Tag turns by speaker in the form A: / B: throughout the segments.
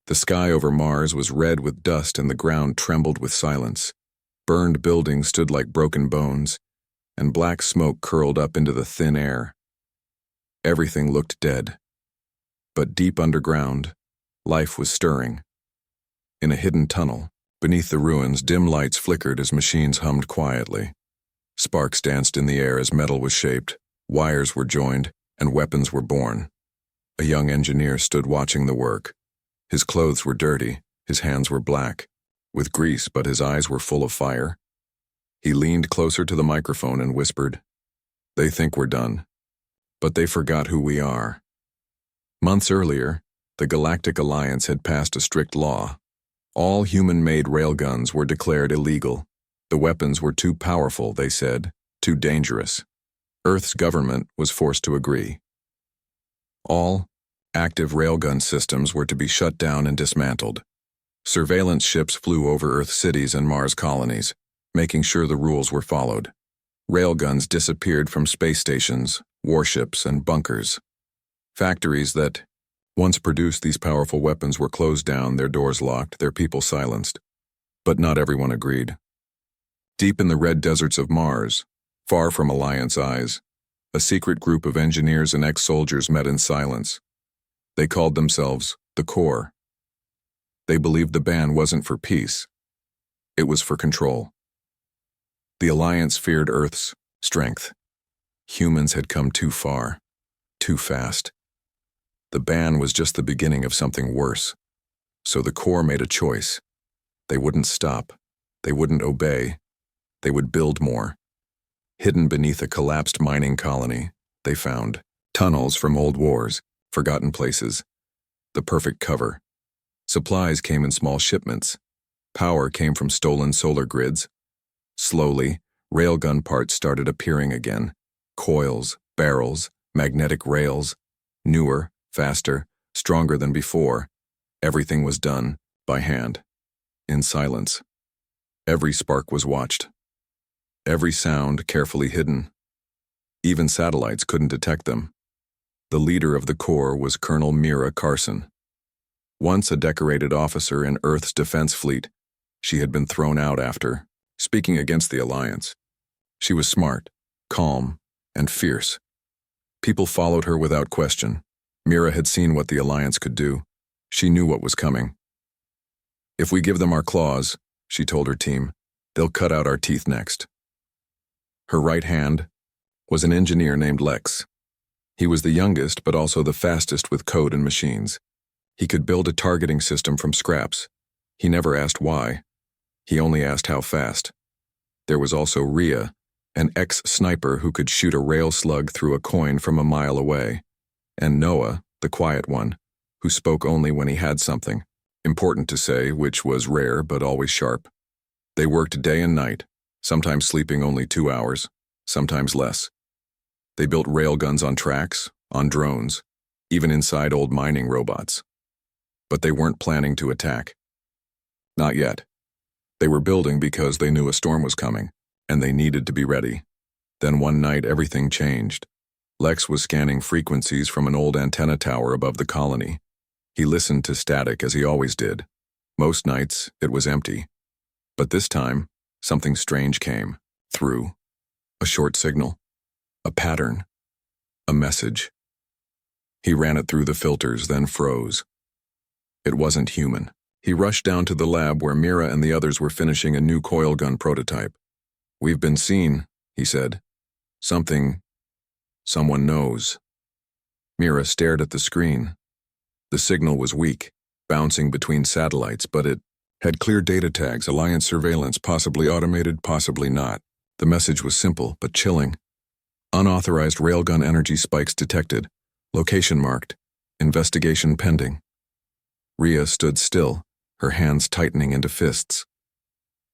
A: The sky over Mars was red with dust and the ground trembled with silence. Burned buildings stood like broken bones, and black smoke curled up into the thin air. Everything looked dead. But deep underground, life was stirring. In a hidden tunnel, beneath the ruins, dim lights flickered as machines hummed quietly. Sparks danced in the air as metal was shaped, wires were joined, and weapons were born. A young engineer stood watching the work. His clothes were dirty, his hands were black, with grease, but his eyes were full of fire. He leaned closer to the microphone and whispered, "They think we're done, but they forgot who we are." Months earlier, the Galactic Alliance had passed a strict law. All human-made railguns were declared illegal. The weapons were too powerful, they said, too dangerous. Earth's government was forced to agree. All active railgun systems were to be shut down and dismantled. Surveillance ships flew over Earth cities and Mars colonies, making sure the rules were followed. Railguns disappeared from space stations, warships, and bunkers. Factories that once produced these powerful weapons were closed down, their doors locked, their people silenced. But not everyone agreed. Deep in the red deserts of Mars, far from Alliance eyes, a secret group of engineers and ex-soldiers met in silence. They called themselves the Core. They believed the ban wasn't for peace. It was for control. The Alliance feared Earth's strength. Humans had come too far, too fast. The ban was just the beginning of something worse. So the Core made a choice. They wouldn't stop. They wouldn't obey. They would build more. Hidden beneath a collapsed mining colony, they found tunnels from old wars, forgotten places, the perfect cover. Supplies came in small shipments. Power came from stolen solar grids. Slowly, railgun parts started appearing again. Coils, barrels, magnetic rails. Newer, faster, stronger than before. Everything was done by hand, in silence. Every spark was watched. Every sound carefully hidden. Even satellites couldn't detect them. The leader of the Core was Colonel Mira Carson. Once a decorated officer in Earth's defense fleet, she had been thrown out after speaking against the Alliance. She was smart, calm, and fierce. People followed her without question. Mira had seen what the Alliance could do. She knew what was coming. "If we give them our claws," she told her team, "they'll cut out our teeth next." Her right hand was an engineer named Lex. He was the youngest but also the fastest with code and machines. He could build a targeting system from scraps. He never asked why. He only asked how fast. There was also Rhea, an ex-sniper who could shoot a rail slug through a coin from a mile away. And Noah, the quiet one, who spoke only when he had something important to say, which was rare but always sharp. They worked day and night, sometimes sleeping only 2 hours, sometimes less. They built railguns on tracks, on drones, even inside old mining robots. But they weren't planning to attack. Not yet. They were building because they knew a storm was coming, and they needed to be ready. Then one night everything changed. Lex was scanning frequencies from an old antenna tower above the colony. He listened to static as he always did. Most nights, it was empty. But this time, something strange came through. A short signal, a pattern, a message. He ran it through the filters, then froze. It wasn't human. He rushed down to the lab where Mira and the others were finishing a new coil gun prototype. "We've been seen," he said. Someone knows." Mira stared at the screen. The signal was weak, bouncing between satellites, but it had clear data tags, Alliance surveillance, possibly automated, possibly not. The message was simple, but chilling. "Unauthorized railgun energy spikes detected. Location marked. Investigation pending." Rhea stood still, her hands tightening into fists.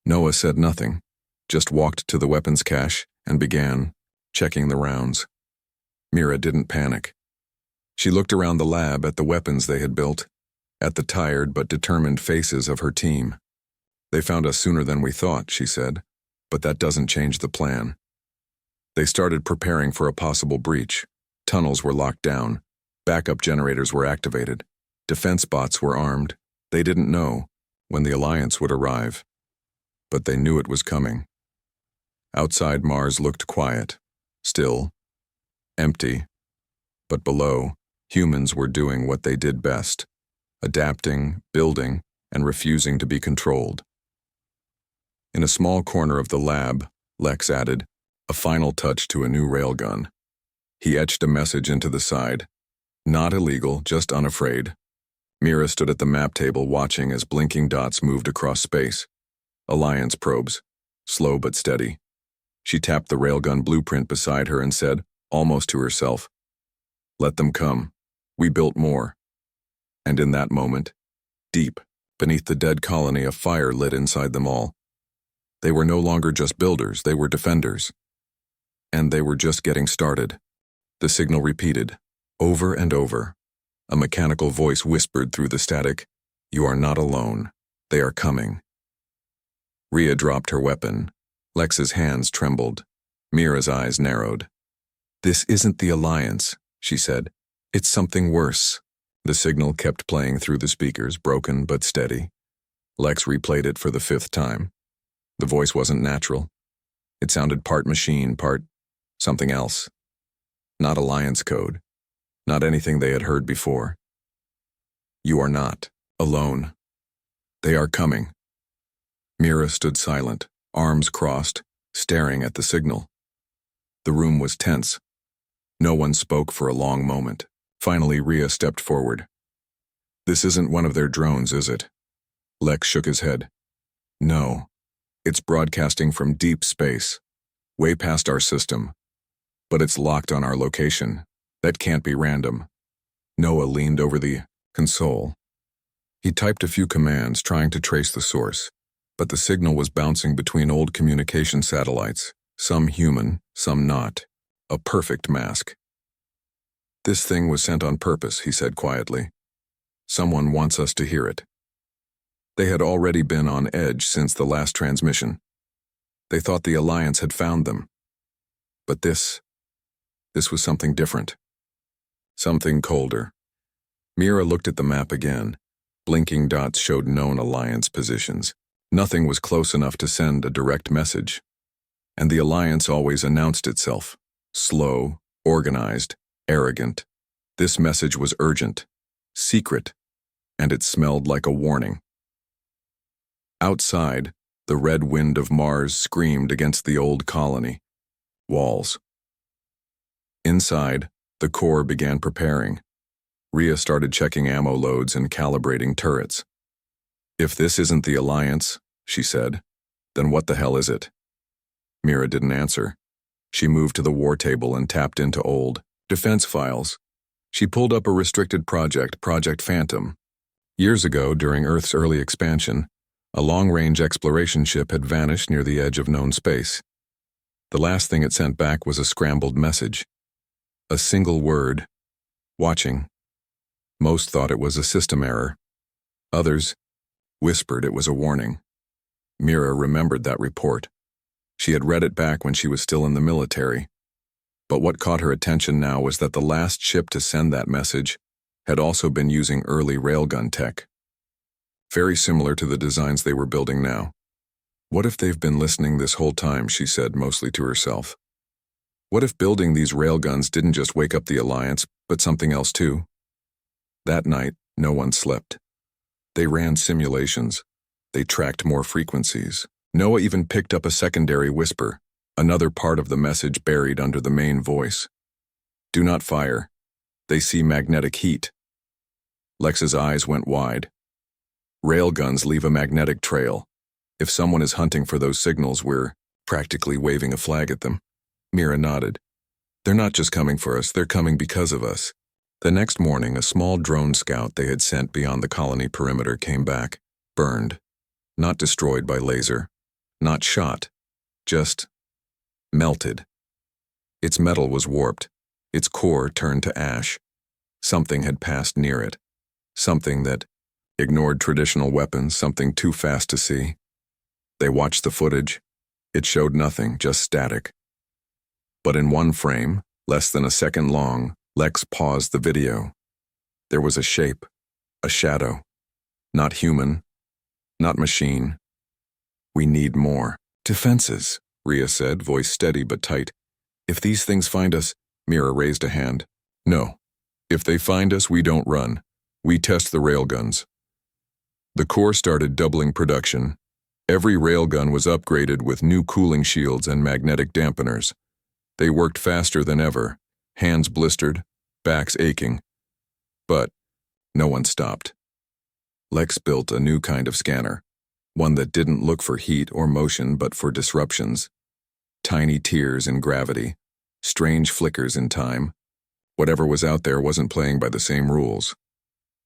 A: Noah said nothing, just walked to the weapons cache and began checking the rounds. Mira didn't panic. She looked around the lab at the weapons they had built, at the tired but determined faces of her team. "They found us sooner than we thought," she said, "but that doesn't change the plan." They started preparing for a possible breach. Tunnels were locked down. Backup generators were activated. Defense bots were armed. They didn't know when the Alliance would arrive, but they knew it was coming. Outside, Mars looked quiet, still, empty, but below, humans were doing what they did best, adapting, building, and refusing to be controlled. In a small corner of the lab, Lex added a final touch to a new railgun. He etched a message into the side. Not illegal, just unafraid. Mira stood at the map table watching as blinking dots moved across space. Alliance probes, slow but steady. She tapped the railgun blueprint beside her and said, almost to herself, "Let them come. We built more." And in that moment, deep, beneath the dead colony, a fire lit inside them all. They were no longer just builders, they were defenders. And they were just getting started. The signal repeated, over and over. A mechanical voice whispered through the static, "You are not alone. They are coming." Rhea dropped her weapon. Lex's hands trembled. Mira's eyes narrowed. "This isn't the Alliance," she said. "It's something worse." The signal kept playing through the speakers, broken but steady. Lex replayed it for the 5th time. The voice wasn't natural. It sounded part machine, part something else. Not Alliance code. Not anything they had heard before. "You are not alone. They are coming." Mira stood silent, arms crossed, staring at the signal. The room was tense. No one spoke for a long moment. Finally, Rhea stepped forward. "This isn't one of their drones, is it?" Lex shook his head. "No. It's broadcasting from deep space, way past our system. But it's locked on our location. That can't be random." Noah leaned over the console. He typed a few commands, trying to trace the source, but the signal was bouncing between old communication satellites, some human, some not. A perfect mask. "This thing was sent on purpose," he said quietly. "Someone wants us to hear it." They had already been on edge since the last transmission. They thought the Alliance had found them. But this was something different. Something colder. Mira looked at the map again. Blinking dots showed known Alliance positions. Nothing was close enough to send a direct message. And the Alliance always announced itself. Slow, organized, arrogant. This message was urgent, secret, and it smelled like a warning. Outside, the red wind of Mars screamed against the old colony. Walls. Inside, the core began preparing. Rhea started checking ammo loads and calibrating turrets. "If this isn't the Alliance," she said, "then what the hell is it?" Mira didn't answer. She moved to the war table and tapped into old defense files. She pulled up a restricted project, Project Phantom. Years ago, during Earth's early expansion, a long-range exploration ship had vanished near the edge of known space. The last thing it sent back was a scrambled message. A single word, "Watching." Most thought it was a system error. Others whispered it was a warning. Mira remembered that report. She had read it back when she was still in the military. But what caught her attention now was that the last ship to send that message had also been using early railgun tech. Very similar to the designs they were building now. "What if they've been listening this whole time?" she said, mostly to herself. "What if building these railguns didn't just wake up the Alliance, but something else too?" That night, no one slept. They ran simulations. They tracked more frequencies. Noah even picked up a secondary whisper, another part of the message buried under the main voice. "Do not fire. They see magnetic heat." Lex's eyes went wide. Railguns leave a magnetic trail. If someone is hunting for those signals, we're practically waving a flag at them. Mira nodded. "They're not just coming for us, they're coming because of us." The next morning, a small drone scout they had sent beyond the colony perimeter came back, burned. Not destroyed by laser. Not shot. Just melted. Its metal was warped. Its core turned to ash. Something had passed near it. Something that ignored traditional weapons, something too fast to see. They watched the footage. It showed nothing, just static. But in one frame, less than a second long, Lex paused the video. There was a shape, a shadow. Not human, not machine. We need more. Defenses, Rhea said, voice steady but tight. If these things find us, Mira raised a hand. No. If they find us, we don't run. We test the railguns. The Corps started doubling production. Every railgun was upgraded with new cooling shields and magnetic dampeners. They worked faster than ever, hands blistered, backs aching. But no one stopped. Lex built a new kind of scanner, one that didn't look for heat or motion but for disruptions. Tiny tears in gravity, strange flickers in time. Whatever was out there wasn't playing by the same rules.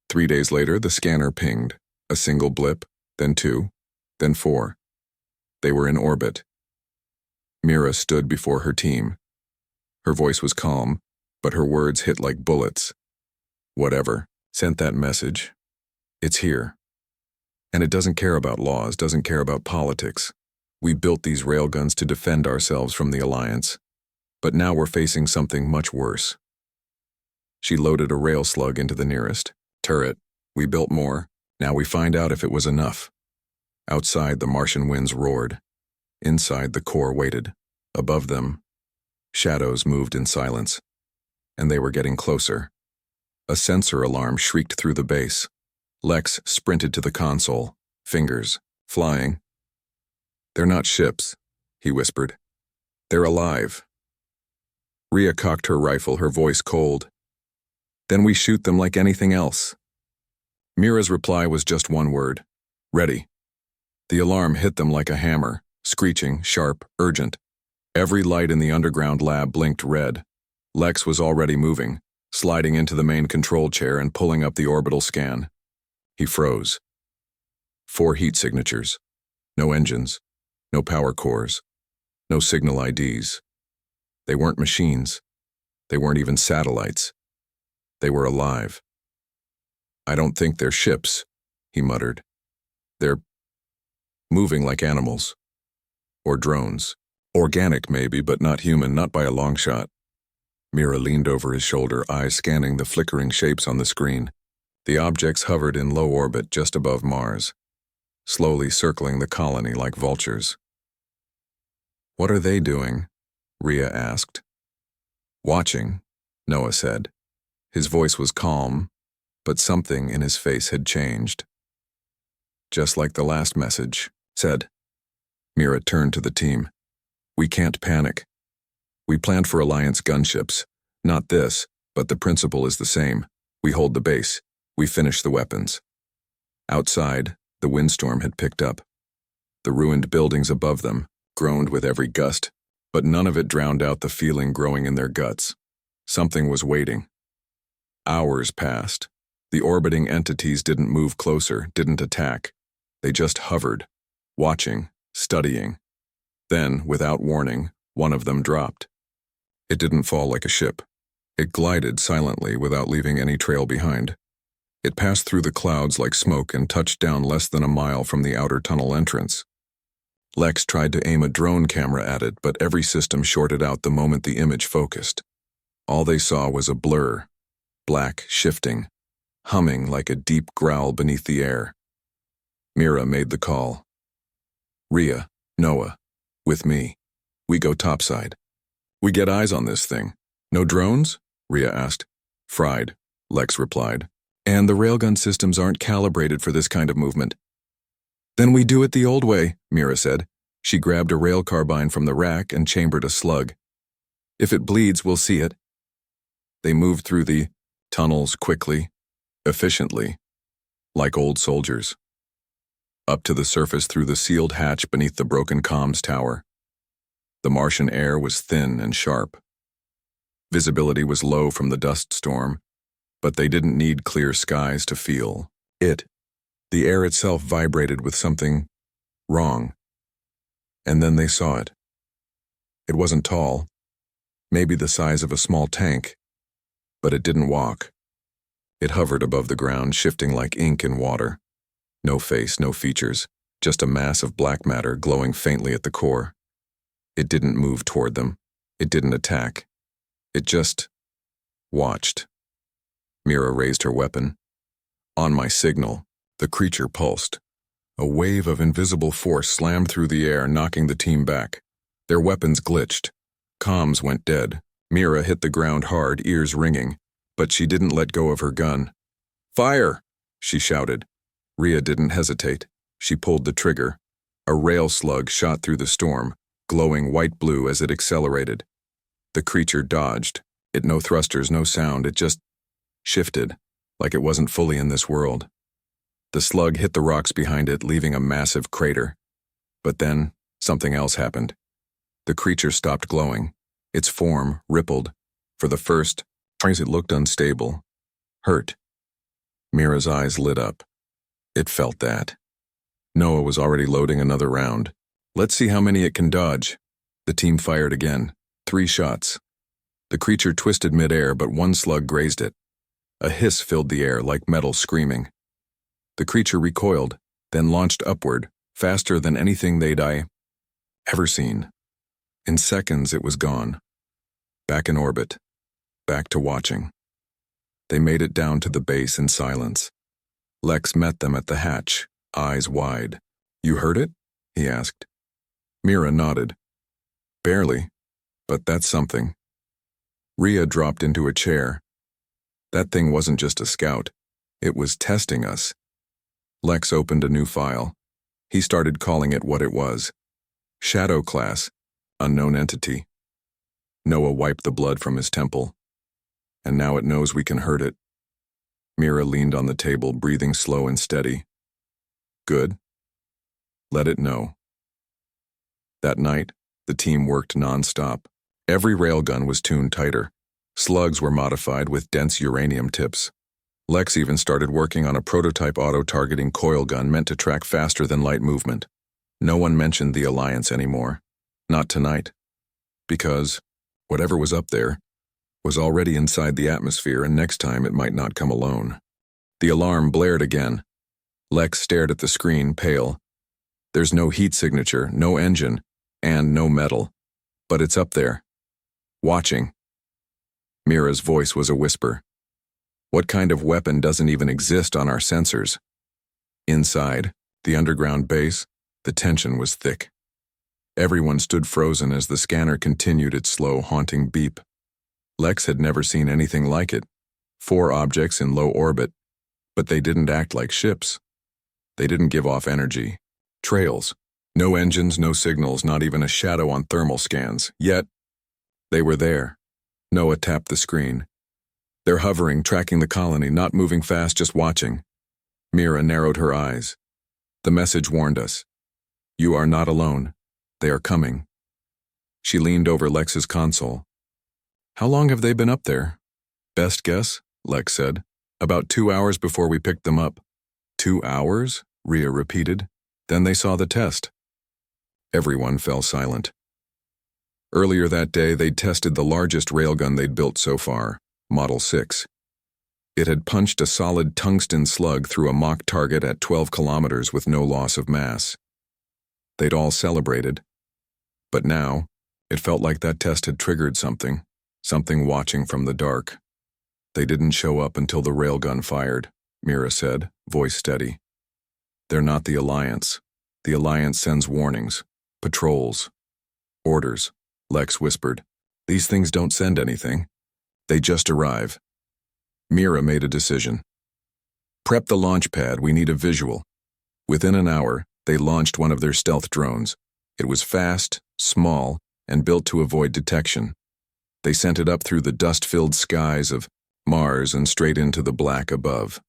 A: 3 days later, the scanner pinged. A single blip, then 2, then 4. They were in orbit. Mira stood before her team. Her voice was calm, but her words hit like bullets. Whatever sent that message. It's here. And it doesn't care about laws, doesn't care about politics. We built these railguns to defend ourselves from the Alliance. But now we're facing something much worse. She loaded a rail slug into the nearest turret. We built more. Now we find out if it was enough. Outside, the Martian winds roared. Inside, the Corps waited. Above them, shadows moved in silence. And they were getting closer. A sensor alarm shrieked through the base. Lex sprinted to the console, fingers flying. They're not ships, he whispered. They're alive. Rhea cocked her rifle, her voice cold. Then we shoot them like anything else. Mira's reply was just one word. Ready. The alarm hit them like a hammer, screeching, sharp, urgent. Every light in the underground lab blinked red. Lex was already moving, sliding into the main control chair and pulling up the orbital scan. He froze. 4 heat signatures. No engines. No power cores. No signal IDs. They weren't machines. They weren't even satellites. They were alive. I don't think they're ships, he muttered. They're moving like animals. Or drones. Organic maybe, but not human, not by a long shot. Mira leaned over his shoulder, eyes scanning the flickering shapes on the screen. The objects hovered in low orbit just above Mars, slowly circling the colony like vultures. What are they doing? Rhea asked. Watching, Noah said. His voice was calm, but something in his face had changed. Just like the last message said. Mira turned to the team. We can't panic. We planned for Alliance gunships. Not this, but the principle is the same. We hold the base. We finish the weapons. Outside, the windstorm had picked up. The ruined buildings above them groaned with every gust, but none of it drowned out the feeling growing in their guts. Something was waiting. Hours passed. The orbiting entities didn't move closer, didn't attack. They just hovered, watching, studying. Then, without warning, one of them dropped. It didn't fall like a ship. It glided silently without leaving any trail behind. It passed through the clouds like smoke and touched down less than a mile from the outer tunnel entrance. Lex tried to aim a drone camera at it, but every system shorted out the moment the image focused. All they saw was a blur, black, shifting, humming like a deep growl beneath the air. Mira made the call. Rhea, Noah, with me. We go topside. We get eyes on this thing. No drones? Rhea asked. Fried, Lex replied. And the railgun systems aren't calibrated for this kind of movement. Then we do it the old way, Mira said. She grabbed a rail carbine from the rack and chambered a slug. If it bleeds, we'll see it. They moved through the tunnels quickly, efficiently, like old soldiers. Up to the surface through the sealed hatch beneath the broken comms tower. The Martian air was thin and sharp. Visibility was low from the dust storm, but they didn't need clear skies to feel it. The air itself vibrated with something wrong. And then they saw it. It wasn't tall, maybe the size of a small tank, but it didn't walk. It hovered above the ground, shifting like ink in water. No face, no features, just a mass of black matter glowing faintly at the core. It didn't move toward them. It didn't attack. It just watched. Mira raised her weapon. On my signal, The creature pulsed. A wave of invisible force slammed through the air, knocking the team back. Their weapons glitched. Comms went dead. Mira hit the ground hard, ears ringing, but she didn't let go of her gun. "Fire!" she shouted. Rhea didn't hesitate. She pulled the trigger. A rail slug shot through the storm, glowing white-blue as it accelerated. The creature dodged. It no thrusters, no sound, it just shifted, like it wasn't fully in this world. The slug hit the rocks behind it, leaving a massive crater. But then, something else happened. The creature stopped glowing. Its form rippled. For the first time, it looked unstable. Hurt. Mira's eyes lit up. It felt that. Noah was already loading another round. "Let's see how many it can dodge." The team fired again. 3 shots. The creature twisted midair, but one slug grazed it. A hiss filled the air like metal screaming. The creature recoiled, then launched upward, faster than anything they'd ever seen. In seconds, it was gone. Back in orbit. Back to watching. They made it down to the base in silence. Lex met them at the hatch, eyes wide. "You heard it?" he asked. Mira nodded. "Barely, but that's something." Rhea dropped into a chair. "That thing wasn't just a scout. It was testing us." Lex opened a new file. He started calling it what it was. Shadow Class, Unknown Entity. Noah wiped the blood from his temple. "And now it knows we can hurt it." Mira leaned on the table, breathing slow and steady. "Good. Let it know." That night, the team worked non-stop. Every railgun was tuned tighter. Slugs were modified with dense uranium tips. Lex even started working on a prototype auto-targeting coil gun meant to track faster than light movement. No one mentioned the Alliance anymore. Not tonight. Because whatever was up there was already inside the atmosphere, and next time it might not come alone. The alarm blared again. Lex stared at the screen, pale. There's no heat signature, no engine, and no metal. But it's up there. Watching. Mira's voice was a whisper. "What kind of weapon doesn't even exist on our sensors?" Inside, the underground base, the tension was thick. Everyone stood frozen as the scanner continued its slow, haunting beep. Lex had never seen anything like it. 4 objects in low orbit, but they didn't act like ships. They didn't give off energy. Trails. No engines, no signals, not even a shadow on thermal scans. Yet, they were there. Noah tapped the screen. "They're hovering, tracking the colony, not moving fast, just watching." Mira narrowed her eyes. The message warned us. "You are not alone. They are coming." She leaned over Lex's console. "How long have they been up there?" "Best guess," Lex said. "About 2 hours before we picked them up." 2 hours? Rhea repeated. Then they saw the test. Everyone fell silent. Earlier that day, they'd tested the largest railgun they'd built so far, Model 6. It had punched a solid tungsten slug through a mock target at 12 kilometers with no loss of mass. They'd all celebrated. But now, it felt like that test had triggered something watching from the dark. "They didn't show up until the railgun fired," Mira said, voice steady. "They're not the Alliance. The Alliance sends warnings, patrols, orders," Lex whispered. "These things don't send anything. They just arrive." Mira made a decision. "Prep the launch pad, we need a visual." Within an hour, they launched one of their stealth drones. It was fast, small, and built to avoid detection. They sent it up through the dust-filled skies of Mars and straight into the black above.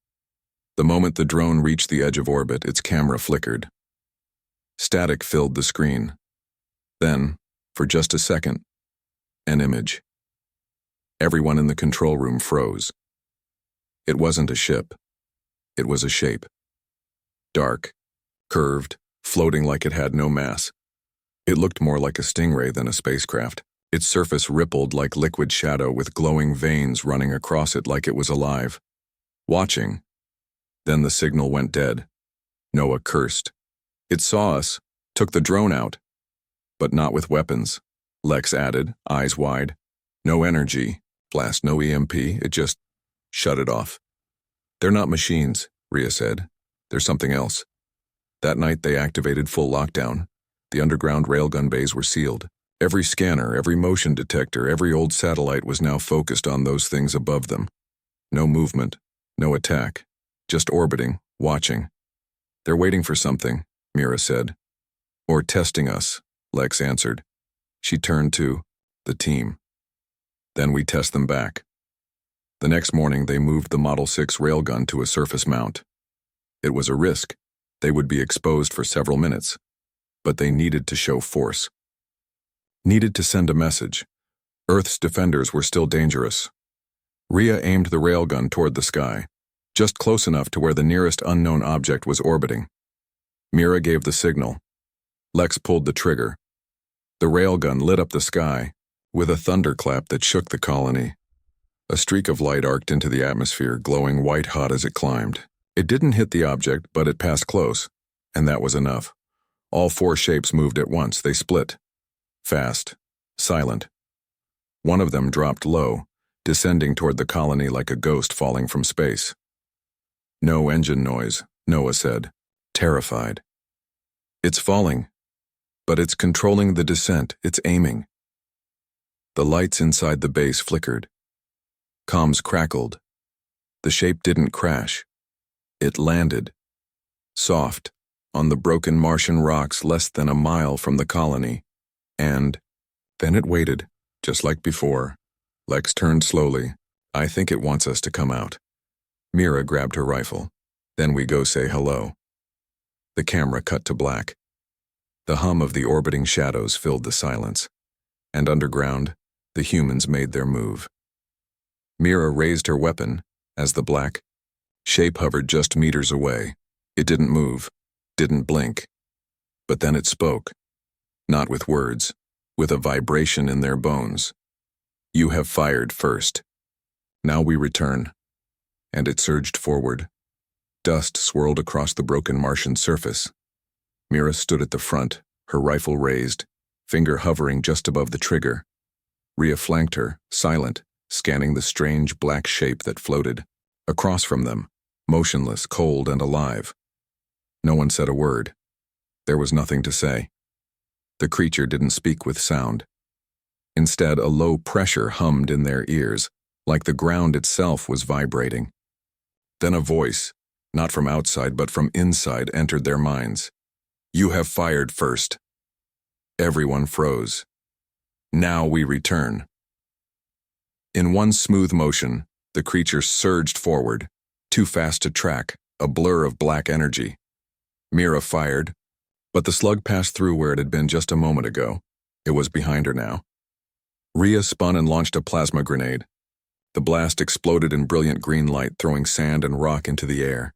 A: The moment the drone reached the edge of orbit, its camera flickered. Static filled the screen. Then, for just a second, an image. Everyone in the control room froze. It wasn't a ship. It was a shape. Dark, curved, floating like it had no mass. It looked more like a stingray than a spacecraft. Its surface rippled like liquid shadow with glowing veins running across it like it was alive. Watching. Then the signal went dead. Noah cursed. "It saw us, took the drone out." "But not with weapons," Lex added, eyes wide. "No energy, blast, no EMP, it just shut it off." "They're not machines," Rhea said. There's something else. That night they activated full lockdown. The underground railgun bays were sealed. Every scanner, every motion detector, every old satellite was now focused on those things above them. No movement, no attack, just orbiting, watching. They're waiting for something, Mira said. Or testing us, Lex answered. She turned to the team. Then we test them back. The next morning they moved the Model 6 railgun to a surface mount. It was a risk. They would be exposed for several minutes. But they needed to show force. Needed to send a message. Earth's defenders were still dangerous. Rhea aimed the railgun toward the sky, just close enough to where the nearest unknown object was orbiting. Mira gave the signal. Lex pulled the trigger. The railgun lit up the sky, with a thunderclap that shook the colony. A streak of light arced into the atmosphere, glowing white-hot as it climbed. It didn't hit the object, but it passed close, and that was enough. All four shapes moved at once. They split. Fast. Silent. One of them dropped low, descending toward the colony like a ghost falling from space. No engine noise, Noah said, terrified. It's falling, but it's controlling the descent. It's aiming. The lights inside the base flickered. Comms crackled. The shape didn't crash. It landed. Soft, on the broken Martian rocks less than a mile from the colony. And then it waited, just like before. Lex turned slowly. I think it wants us to come out. Mira grabbed her rifle. Then we go say hello. The camera cut to black. The hum of the orbiting shadows filled the silence. And underground, the humans made their move. Mira raised her weapon as the black shape hovered just meters away. It didn't move, didn't blink. But then it spoke. Not with words, with a vibration in their bones. You have fired first. Now we return. And it surged forward. Dust swirled across the broken Martian surface. Mira stood at the front, her rifle raised, finger hovering just above the trigger. Rhea flanked her, silent, scanning the strange black shape that floated. Across from them, motionless, cold, and alive. No one said a word. There was nothing to say. The creature didn't speak with sound. Instead, a low pressure hummed in their ears, like the ground itself was vibrating. Then a voice, not from outside but from inside, entered their minds. You have fired first. Everyone froze. Now we return. In one smooth motion, the creature surged forward, too fast to track, a blur of black energy. Mira fired, but the slug passed through where it had been just a moment ago. It was behind her now. Rhea spun and launched a plasma grenade. The blast exploded in brilliant green light, throwing sand and rock into the air.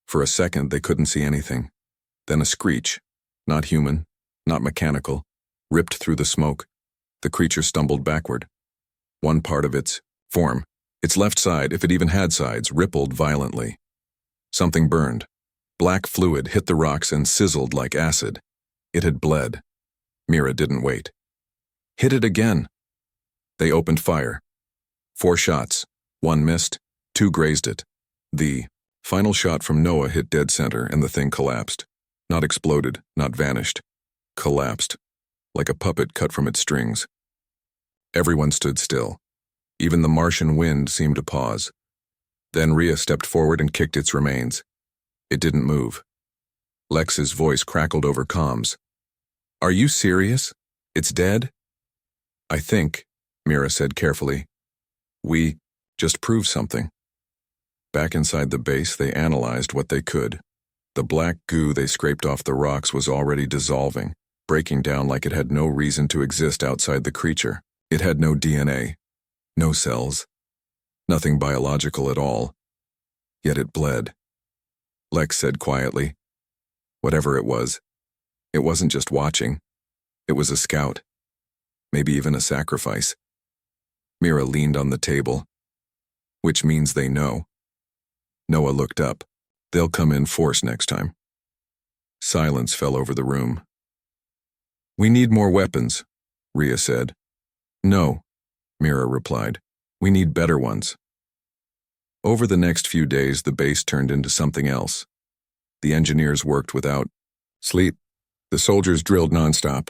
A: For a second, they couldn't see anything. Then a screech, not human, not mechanical, ripped through the smoke. The creature stumbled backward. One part of its form, its left side, if it even had sides, rippled violently. Something burned. Black fluid hit the rocks and sizzled like acid. It had bled. Mira didn't wait. Hit it again. They opened fire. 4 shots. 1 missed, 2 grazed it. The final shot from Noah hit dead center and the thing collapsed. Not exploded, not vanished. Collapsed, like a puppet cut from its strings. Everyone stood still. Even the Martian wind seemed to pause. Then Rhea stepped forward and kicked its remains. It didn't move. Lex's voice crackled over comms. Are you serious? It's dead? I think, Mira said carefully. We just proved something. Back inside the base, they analyzed what they could. The black goo they scraped off the rocks was already dissolving, breaking down like it had no reason to exist outside the creature. It had no DNA, no cells, nothing biological at all. Yet it bled. Lex said quietly, whatever it wasn't just watching. It was a scout, maybe even a sacrifice. Mira leaned on the table. Which means they know. Noah looked up. They'll come in force next time. Silence fell over the room. We need more weapons, Rhea said. No, Mira replied. We need better ones. Over the next few days, the base turned into something else. The engineers worked without sleep. The soldiers drilled nonstop.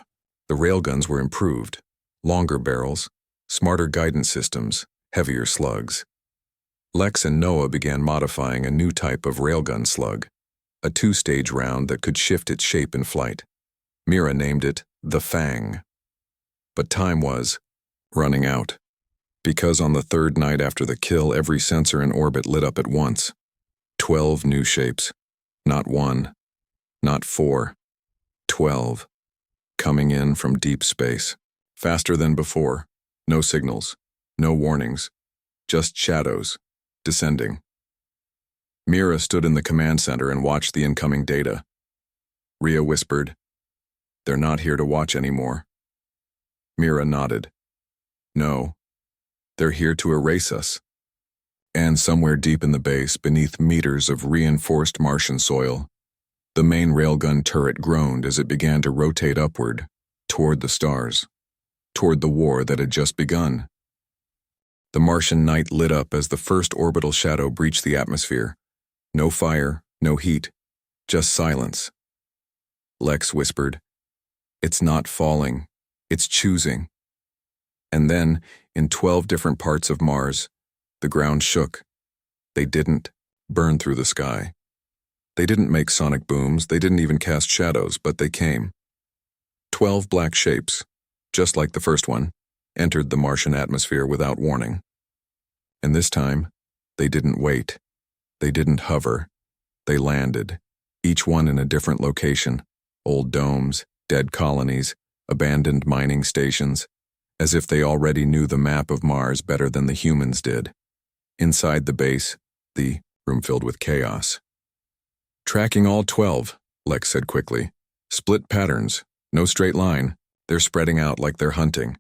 A: The railguns were improved. Longer barrels, smarter guidance systems, heavier slugs. Lex and Noah began modifying a new type of railgun slug, a two-stage round that could shift its shape in flight. Mira named it the Fang. But time was running out. Because on the third night after the kill, every sensor in orbit lit up at once. 12 new shapes. Not one, not 4, 12. Coming in from deep space. Faster than before. No signals, no warnings. Just shadows, descending. Mira stood in the command center and watched the incoming data. Rhea whispered, "They're not here to watch anymore." Mira nodded. "No, they're here to erase us." And somewhere deep in the base, beneath meters of reinforced Martian soil, the main railgun turret groaned as it began to rotate upward, toward the stars, toward the war that had just begun. The Martian night lit up as the first orbital shadow breached the atmosphere. No fire, no heat, just silence. Lex whispered, "It's not falling, it's choosing." And then, in 12 different parts of Mars, the ground shook. They didn't burn through the sky. They didn't make sonic booms, they didn't even cast shadows, but they came. 12 black shapes, just like the first one, entered the Martian atmosphere without warning. And this time, they didn't wait. They didn't hover. They landed, each one in a different location. Old domes, dead colonies, abandoned mining stations, as if they already knew the map of Mars better than the humans did. Inside the base, the room filled with chaos. "Tracking all 12, Lex said quickly. "Split patterns, no straight line. They're spreading out like they're hunting."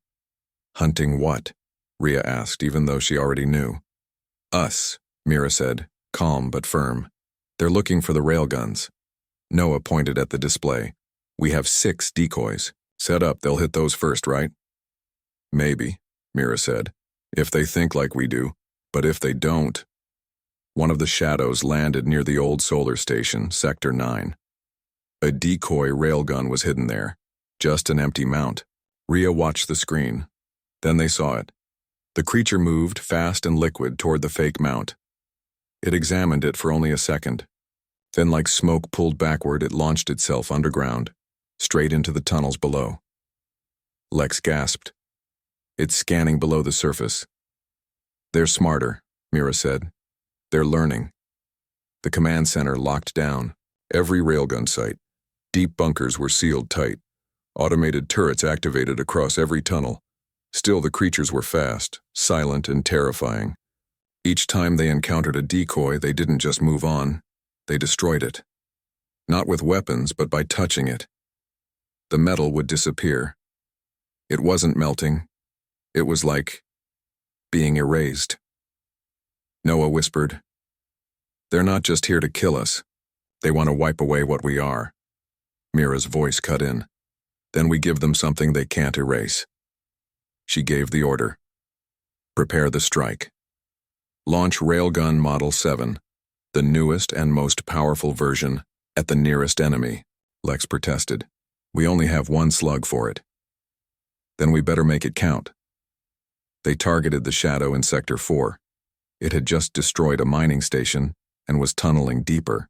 A: "Hunting what?" Rhea asked, even though she already knew. "Us," Mira said, calm but firm. "They're looking for the railguns." Noah pointed at the display. "We have 6 decoys. Set up, they'll hit those first, right?" "Maybe," Mira said, "if they think like we do. But if they don't..." One of the shadows landed near the old solar station, Sector 9. A decoy railgun was hidden there, just an empty mount. Rhea watched the screen. Then they saw it. The creature moved, fast and liquid, toward the fake mount. It examined it for only a second. Then, like smoke pulled backward, it launched itself underground, straight into the tunnels below. Lex gasped. "It's scanning below the surface." "They're smarter," Mira said. "They're learning." The command center locked down. Every railgun site. Deep bunkers were sealed tight. Automated turrets activated across every tunnel. Still, the creatures were fast, silent, and terrifying. Each time they encountered a decoy, they didn't just move on. They destroyed it. Not with weapons, but by touching it. The metal would disappear. It wasn't melting. It was like being erased. Noah whispered, "They're not just here to kill us. They want to wipe away what we are." Mira's voice cut in. "Then we give them something they can't erase." She gave the order. "Prepare the strike. Launch Railgun Model 7, the newest and most powerful version, at the nearest enemy," Lex protested. "We only have 1 slug for it." "Then we better make it count." They targeted the shadow in Sector 4. It had just destroyed a mining station and was tunneling deeper.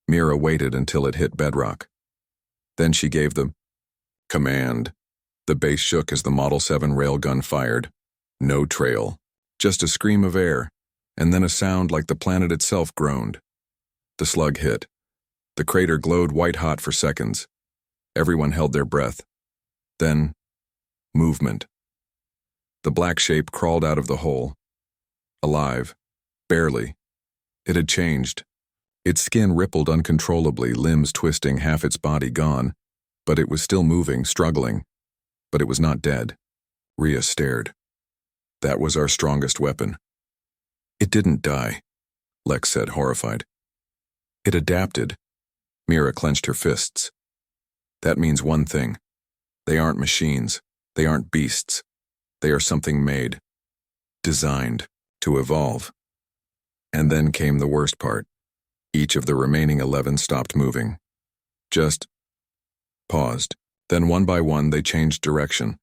A: Mira waited until it hit bedrock. Then she gave the command. The base shook as the Model 7 railgun fired. No trail, just a scream of air, and then a sound like the planet itself groaned. The slug hit. The crater glowed white-hot for seconds. Everyone held their breath. Then, movement. The black shape crawled out of the hole. Alive. Barely. It had changed. Its skin rippled uncontrollably, limbs twisting, half its body gone. But it was still moving, struggling. But it was not dead. Rhea stared. "That was our strongest weapon." "It didn't die," Lex said, horrified. "It adapted." Mira clenched her fists. "That means one thing. They aren't machines. They aren't beasts. They are something made, designed, to evolve." And then came the worst part. Each of the remaining 11 stopped moving. Just paused. Then one by one they changed direction.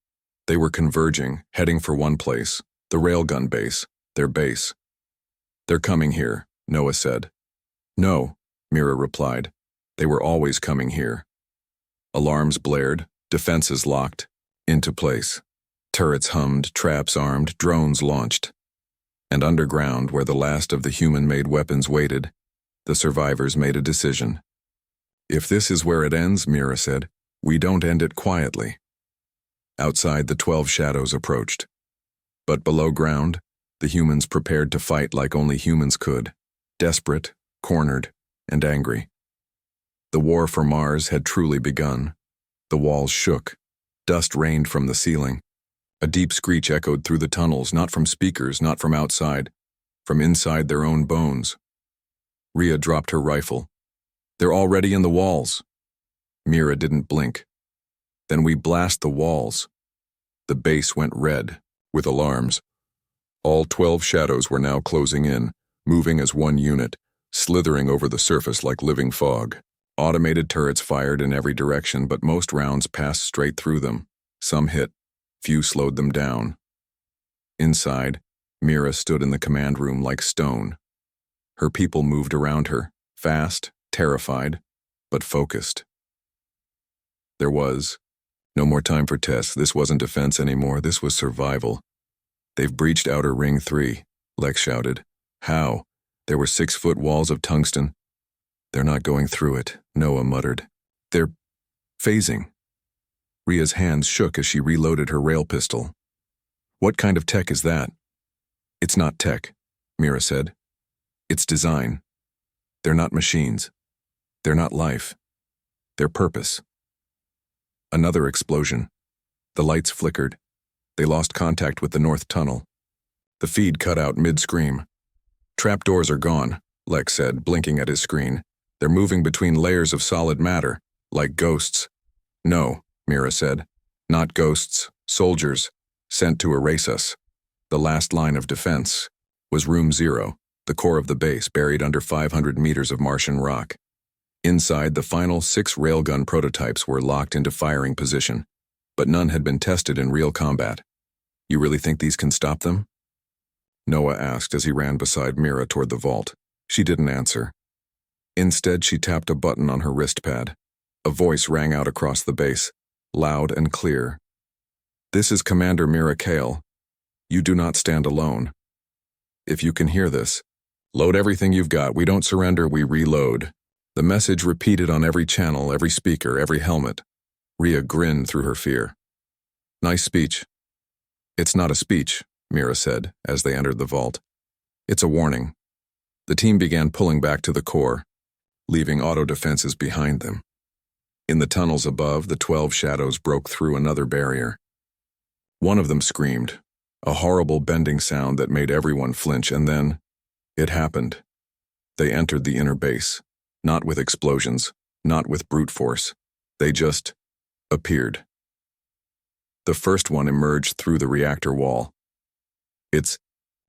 A: They were converging, heading for one place, the railgun base, their base. "They're coming here," Noah said. "No," Mira replied. "They were always coming here." Alarms blared, defenses locked, into place. Turrets hummed, traps armed, drones launched. And underground, where the last of the human-made weapons waited, the survivors made a decision. "If this is where it ends," Mira said, "we don't end it quietly." Outside, the 12 shadows approached. But below ground, the humans prepared to fight like only humans could, desperate, cornered, and angry. The war for Mars had truly begun. The walls shook. Dust rained from the ceiling. A deep screech echoed through the tunnels, not from speakers, not from outside, from inside their own bones. Rhea dropped her rifle. "They're already in the walls." Mira didn't blink. "Then we blast the walls." The base went red, with alarms. All 12 shadows were now closing in, moving as one unit, slithering over the surface like living fog. Automated turrets fired in every direction, but most rounds passed straight through them. Some hit, few slowed them down. Inside, Mira stood in the command room like stone. Her people moved around her, fast, terrified, but focused. There was no more time for tests. This wasn't defense anymore, this was survival. "They've breached Outer Ring 3, Lex shouted. "How?" "There were 6-foot walls of tungsten." "They're not going through it," Noah muttered. "They're phasing." Rhea's hands shook as she reloaded her rail pistol. "What kind of tech is that?" "It's not tech," Mira said. "It's design. They're not machines. They're not life. They're purpose." Another explosion. The lights flickered. They lost contact with the north tunnel. The feed cut out mid-scream. "Trapdoors are gone," Lex said, blinking at his screen. "They're moving between layers of solid matter, like ghosts." "No," Mira said. "Not ghosts, soldiers, sent to erase us." The last line of defense was Room 0, the core of the base buried under 500 meters of Martian rock. Inside, the final 6 railgun prototypes were locked into firing position, but none had been tested in real combat. "You really think these can stop them?" Noah asked as he ran beside Mira toward the vault. She didn't answer. Instead, she tapped a button on her wrist pad. A voice rang out across the base, loud and clear. "This is Commander Mira Kale. You do not stand alone. If you can hear this, load everything you've got. We don't surrender, we reload." The message repeated on every channel, every speaker, every helmet. Rhea grinned through her fear. "Nice speech." "It's not a speech," Mira said as they entered the vault. "It's a warning." The team began pulling back to the core, leaving auto defenses behind them. In the tunnels above, the 12 shadows broke through another barrier. One of them screamed, a horrible bending sound that made everyone flinch, and then it happened. They entered the inner base. Not with explosions, not with brute force. They just appeared. The first one emerged through the reactor wall. Its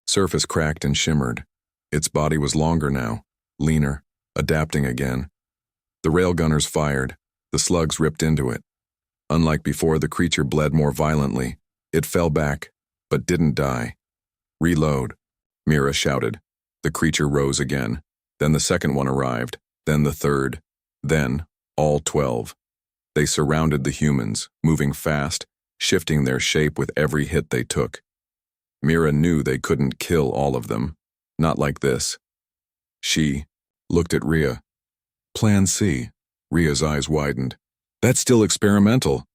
A: surface cracked and shimmered. Its body was longer now, leaner, adapting again. The railgunners fired. The slugs ripped into it. Unlike before, the creature bled more violently. It fell back, but didn't die. "Reload," Mira shouted. The creature rose again. Then the second one arrived. Then the third, then all 12. They surrounded the humans, moving fast, shifting their shape with every hit they took. Mira knew they couldn't kill all of them, not like this. She looked at Rhea. "Plan C." Rhea's eyes widened. "That's still experimental."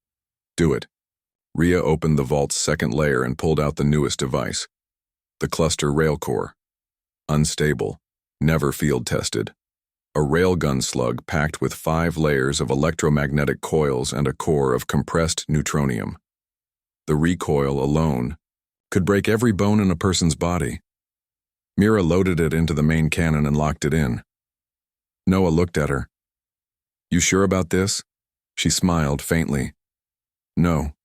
A: "Do it." Rhea opened the vault's second layer and pulled out the newest device. The cluster rail core. Unstable, never field tested. A railgun slug packed with 5 layers of electromagnetic coils and a core of compressed neutronium. The recoil alone could break every bone in a person's body. Mira loaded it into the main cannon and locked it in. Noah looked at her. "You sure about this?" She smiled faintly. "No."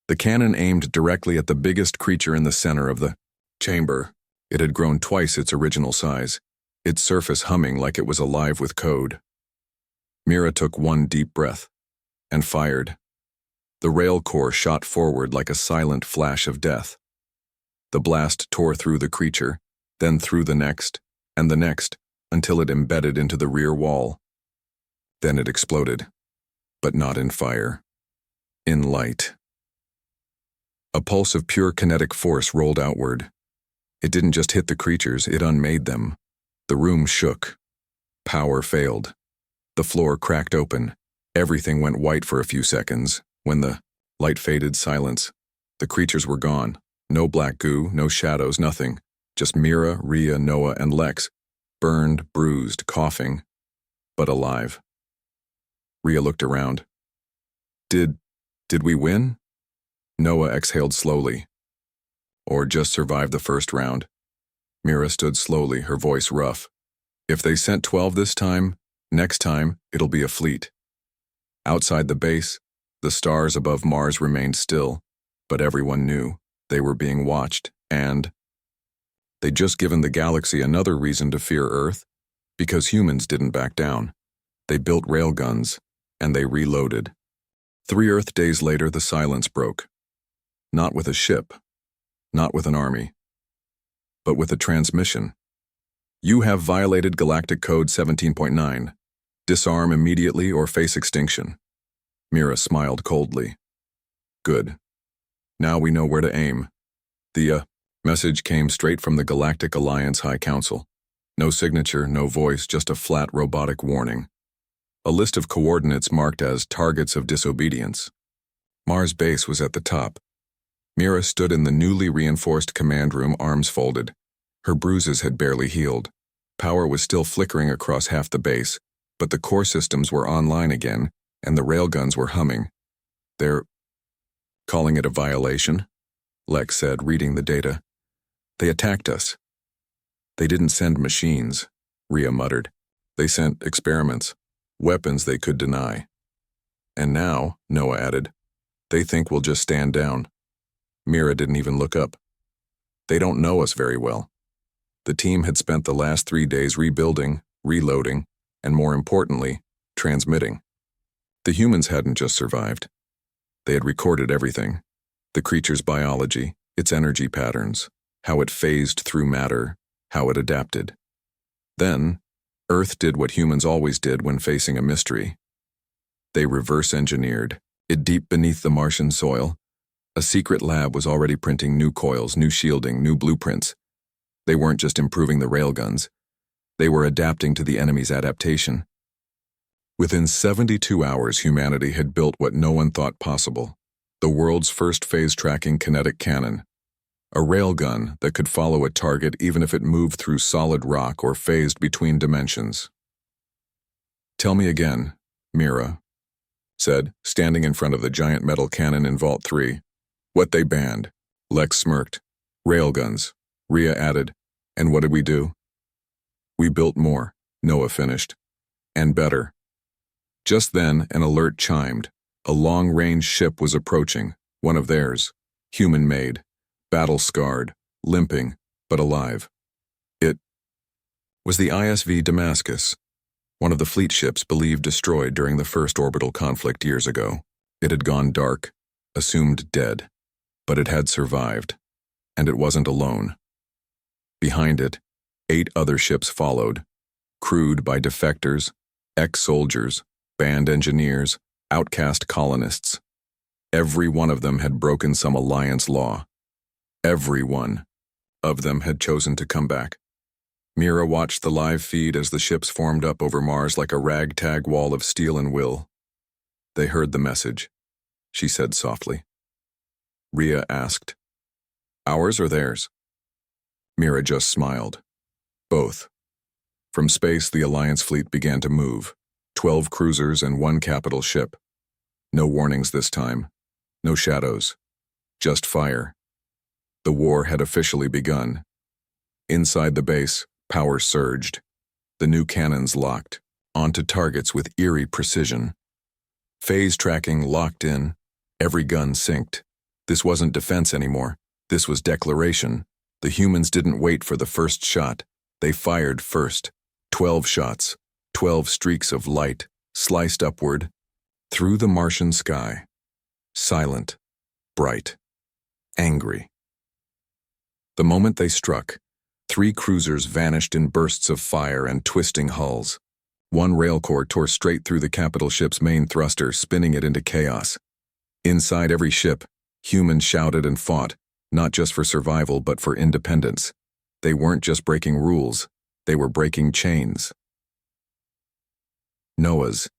A: The cannon aimed directly at the biggest creature in the center of the chamber. It had grown twice its original size. its surface humming like it was alive with code. Mira took one deep breath and fired. The rail core shot forward like a silent flash of death. The blast tore through the creature, then through the next, and the next, until it embedded into the rear wall. Then it exploded, but not in fire. In light. A pulse of pure kinetic force rolled outward. It didn't just hit the creatures, it unmade them. The room shook. Power failed. The floor cracked open. Everything went white for a few seconds. When the light faded, silence. The creatures were gone. No black goo, no shadows, nothing. Just Mira, Rhea, Noah, and Lex. Burned, bruised, coughing, but alive. Rhea looked around. Did we win? Noah exhaled slowly. Or just survived the first round. Mira stood slowly, her voice rough. If they sent 12 this time, next time it'll be a fleet. Outside the base, the stars above Mars remained still, but everyone knew they were being watched, and they'd just given the galaxy another reason to fear Earth, because humans didn't back down. They built railguns, and they reloaded. 3 Earth days later, the silence broke. Not with a ship, not with an army, but with a transmission. You have violated Galactic Code 17.9. Disarm immediately or face extinction. Mira smiled coldly. Good. Now we know where to aim. The message came straight from the Galactic Alliance High Council. No signature, no voice, just a flat robotic warning. A list of coordinates marked as targets of disobedience. Mars base was at the top. Mira stood in the newly reinforced command room, arms folded. Her bruises had barely healed. Power was still flickering across half the base, but the core systems were online again, and the railguns were humming. They're calling it a violation, Lex said, reading the data. They attacked us. They didn't send machines, Rhea muttered. They sent experiments, weapons they could deny. And now, Noah added, they think we'll just stand down. Mira didn't even look up. They don't know us very well. The team had spent the last 3 days rebuilding, reloading, and more importantly, transmitting. The humans hadn't just survived. They had recorded everything. The creature's biology, its energy patterns, how it phased through matter, how it adapted. Then, Earth did what humans always did when facing a mystery. They reverse-engineered it deep beneath the Martian soil. A secret lab was already printing new coils, new shielding, new blueprints. They weren't just improving the railguns. They were adapting to the enemy's adaptation. Within 72 hours, humanity had built what no one thought possible, the world's first phase-tracking kinetic cannon. A railgun that could follow a target even if it moved through solid rock or phased between dimensions. Tell me again, Mira said, standing in front of the giant metal cannon in Vault 3. What they banned. Lex smirked. Railguns. Rhea added. And what did we do? We built more, Noah finished. And better. Just then, an alert chimed. A long-range ship was approaching, one of theirs, human-made, battle-scarred, limping, but alive. It was the ISV Damascus, one of the fleet ships believed destroyed during the first orbital conflict years ago. It had gone dark, assumed dead, but it had survived, and it wasn't alone. Behind it, 8 other ships followed, crewed by defectors, ex-soldiers, banned engineers, outcast colonists. Every one of them had broken some alliance law. Every one of them had chosen to come back. Mira watched the live feed as the ships formed up over Mars like a ragtag wall of steel and will. They heard the message, she said softly. Rhea asked, ours or theirs? Mira just smiled. Both. From space, the Alliance fleet began to move. 12 cruisers and 1 capital ship. No warnings this time. No shadows. Just fire. The war had officially begun. Inside the base, power surged. The new cannons locked, onto targets with eerie precision. Phase tracking locked in. Every gun synced. This wasn't defense anymore. This was declaration. The humans didn't wait for the first shot. They fired first. 12 shots, 12 streaks of light, sliced upward, through the Martian sky. Silent, bright, angry. The moment they struck, 3 cruisers vanished in bursts of fire and twisting hulls. One railcore tore straight through the capital ship's main thruster, spinning it into chaos. Inside every ship, humans shouted and fought, not just for survival but for independence. They weren't just breaking rules, they were breaking chains. Noah's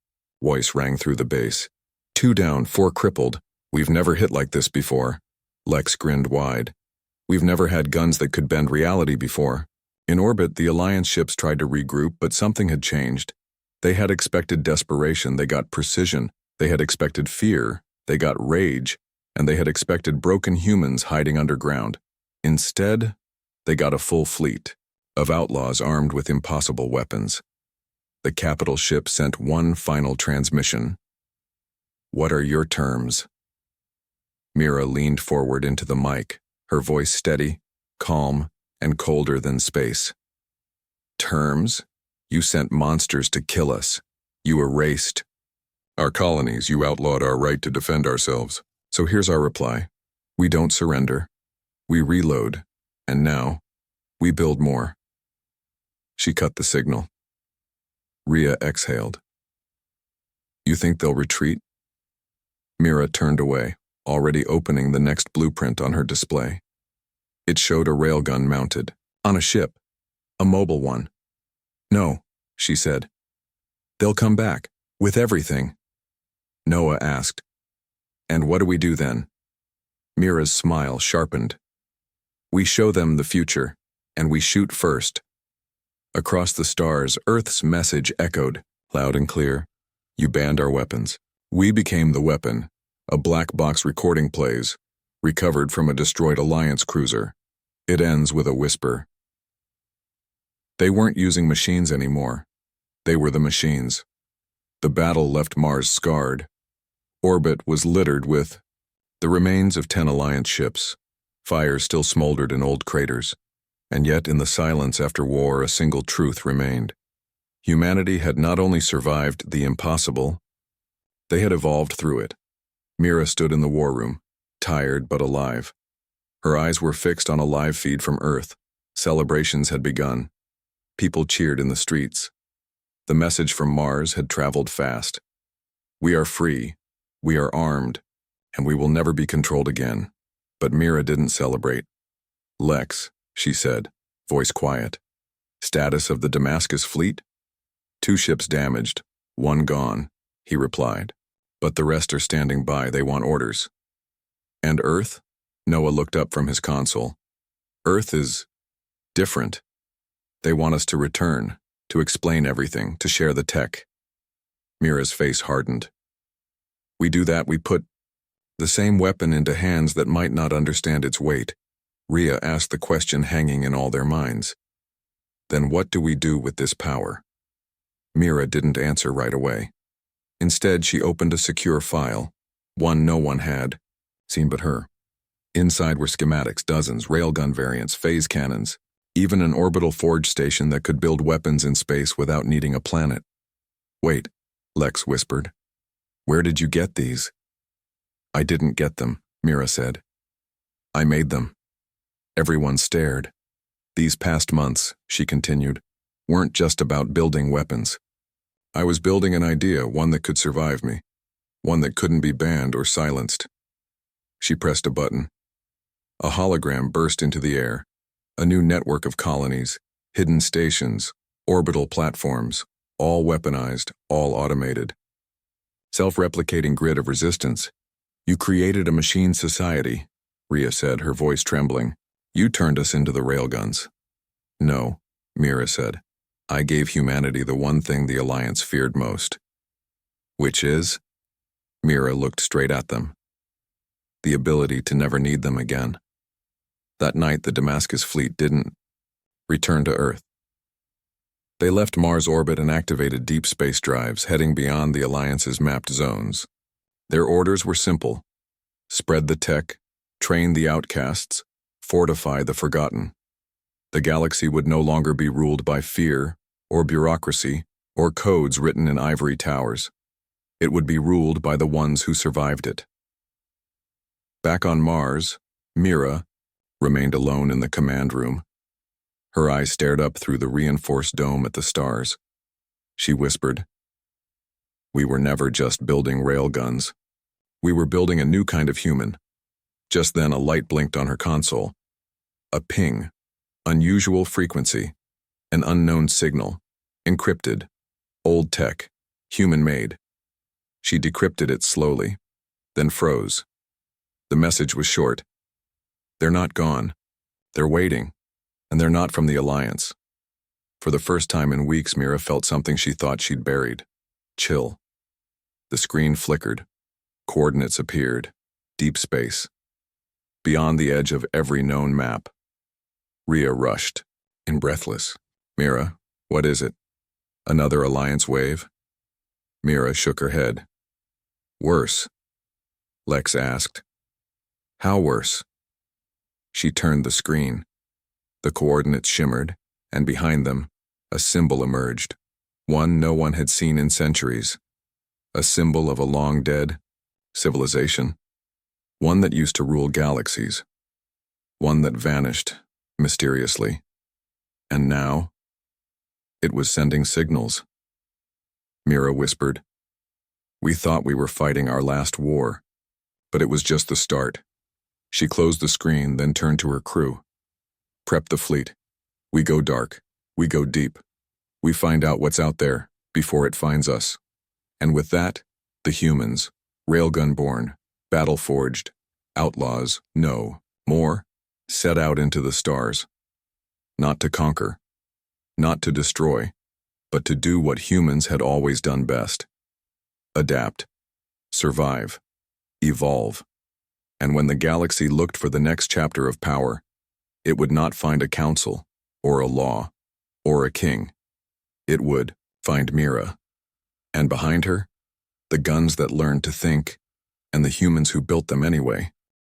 A: voice rang through the base. 2 down, 4 crippled. We've never hit like this before. Lex grinned wide. We've never had guns that could bend reality before. In orbit, the Alliance ships tried to regroup, but something had changed. They had expected desperation, they got precision. They had expected fear, they got rage. And they had expected broken humans hiding underground. Instead, they got a full fleet of outlaws armed with impossible weapons. The capital ship sent one final transmission. What are your terms? Mira leaned forward into the mic, her voice steady, calm, and colder than space. Terms? You sent monsters to kill us. You erased our colonies. You outlawed our right to defend ourselves. So here's our reply. We don't surrender. We reload. And now, we build more. She cut the signal. Rhea exhaled. You think they'll retreat? Mira turned away, already opening the next blueprint on her display. It showed a railgun mounted, on a ship, a mobile one. No, she said. They'll come back, with everything. Noah asked. And what do we do then? Mira's smile sharpened. We show them the future, and we shoot first. Across the stars, Earth's message echoed, loud and clear. You banned our weapons. We became the weapon. A black box recording plays, recovered from a destroyed Alliance cruiser. It ends with a whisper. They weren't using machines anymore. They were the machines. The battle left Mars scarred. Orbit was littered with the remains of 10 Alliance ships. Fire still smoldered in old craters. And yet in the silence after war, a single truth remained. Humanity had not only survived the impossible, they had evolved through it. Mira stood in the war room, tired but alive. Her eyes were fixed on a live feed from Earth. Celebrations had begun. People cheered in the streets. The message from Mars had traveled fast. We are free, we are armed, and we will never be controlled again. But Mira didn't celebrate. Lex, she said, voice quiet. Status of the Damascus fleet? 2 ships damaged, 1 gone, he replied. But the rest are standing by, they want orders. And Earth? Noah looked up from his console. Earth is different. They want us to return, to explain everything, to share the tech. Mira's face hardened. We do that, we put the same weapon into hands that might not understand its weight. Rhea asked the question hanging in all their minds. Then what do we do with this power? Mira didn't answer right away. Instead, she opened a secure file, one no one had seen but her. Inside were schematics, dozens, railgun variants, phase cannons, even an orbital forge station that could build weapons in space without needing a planet. Wait, Lex whispered. Where did you get these? I didn't get them, Mira said. I made them. Everyone stared. These past months, she continued, weren't just about building weapons. I was building an idea, one that could survive me, one that couldn't be banned or silenced. She pressed a button. A hologram burst into the air, a new network of colonies, hidden stations, orbital platforms, all weaponized, all automated. Self-replicating grid of resistance. You created a machine society, Rhea said, her voice trembling. You turned us into the railguns. No, Mira said. I gave humanity the one thing the Alliance feared most. Which is? Mira looked straight at them. The ability to never need them again. That night, the Damascus fleet didn't return to Earth. They left Mars orbit and activated deep space drives, heading beyond the Alliance's mapped zones. Their orders were simple. Spread the tech, train the outcasts, fortify the forgotten. The galaxy would no longer be ruled by fear, or bureaucracy, or codes written in ivory towers. It would be ruled by the ones who survived it. Back on Mars, Mira remained alone in the command room. Her eyes stared up through the reinforced dome at the stars. She whispered, "We were never just building railguns. We were building a new kind of human." Just then a light blinked on her console. A ping, unusual frequency, an unknown signal, encrypted, old tech, human-made. She decrypted it slowly, then froze. The message was short. "They're not gone. They're waiting, and they're not from the Alliance." For the first time in weeks, Mira felt something she thought she'd buried. Chill. The screen flickered. Coordinates appeared. Deep space. Beyond the edge of every known map. Rhea rushed, in breathless. "Mira, what is it? Another Alliance wave?" Mira shook her head. "Worse," Lex asked. "How worse?" She turned the screen. The coordinates shimmered, and behind them, a symbol emerged, one no one had seen in centuries. A symbol of a long-dead civilization, one that used to rule galaxies, one that vanished mysteriously. And now, it was sending signals. Mira whispered, "We thought we were fighting our last war, but it was just the start." She closed the screen, then turned to her crew. "Prep the fleet. We go dark. We go deep. We find out what's out there before it finds us." And with that, the humans, railgun-born, battle-forged, outlaws, no more, set out into the stars. Not to conquer, not to destroy, but to do what humans had always done best. Adapt, survive, evolve. And when the galaxy looked for the next chapter of power, it would not find a council, or a law, or a king. It would find Mira. And behind her, the guns that learned to think, and the humans who built them anyway.